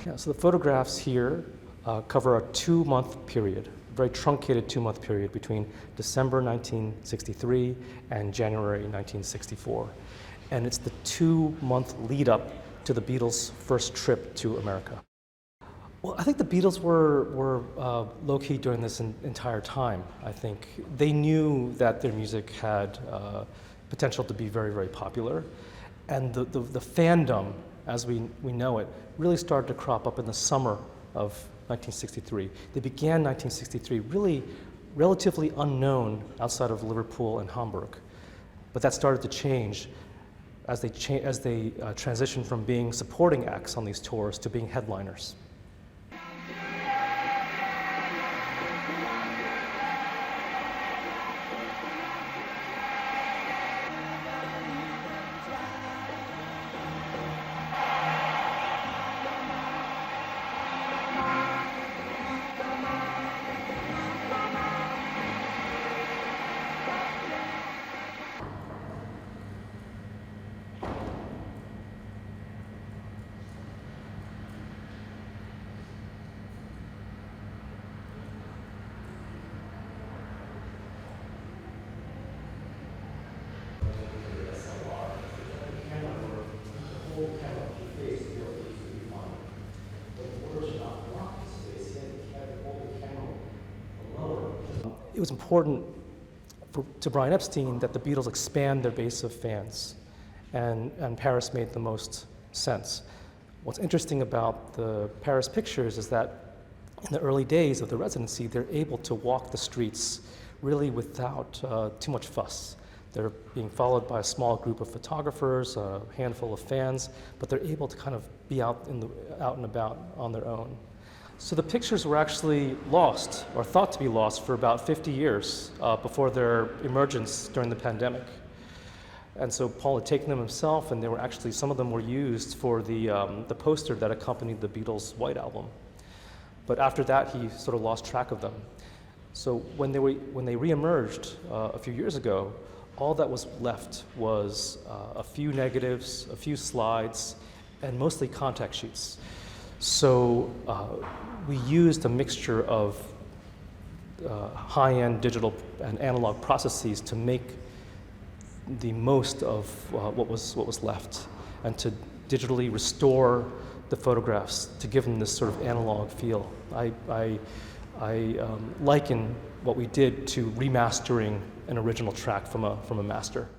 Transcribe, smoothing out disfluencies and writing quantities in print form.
Yeah, so the photographs here cover a 2-month period, a very truncated 2-month period between December 1963 and January 1964. And it's the 2-month lead up to the Beatles' first trip to America. Well, I think the Beatles were low-key during this entire time. I think they knew that their music had potential to be very, very popular. And the fandom, as we know it, really started to crop up in the summer of 1963. They began 1963 really relatively unknown outside of Liverpool and Hamburg. But that started to change as they transitioned from being supporting acts on these tours to being headliners. It was important to Brian Epstein that the Beatles expand their base of fans, and Paris made the most sense. What's interesting about the Paris pictures is that in the early days of the residency, they're able to walk the streets really without too much fuss. They're being followed by a small group of photographers, a handful of fans, but they're able to kind of be out and about on their own. So the pictures were actually lost, or thought to be lost, for about 50 years before their emergence during the pandemic. And so Paul had taken them himself, and they were actually, some of them were used for the poster that accompanied the Beatles' White Album. But after that, he sort of lost track of them. So when they reemerged a few years ago, all that was left was a few negatives, a few slides, and mostly contact sheets. So we used a mixture of high-end digital and analog processes to make the most of what was left, and to digitally restore the photographs to give them this sort of analog feel. I liken what we did to remastering an original track from a master.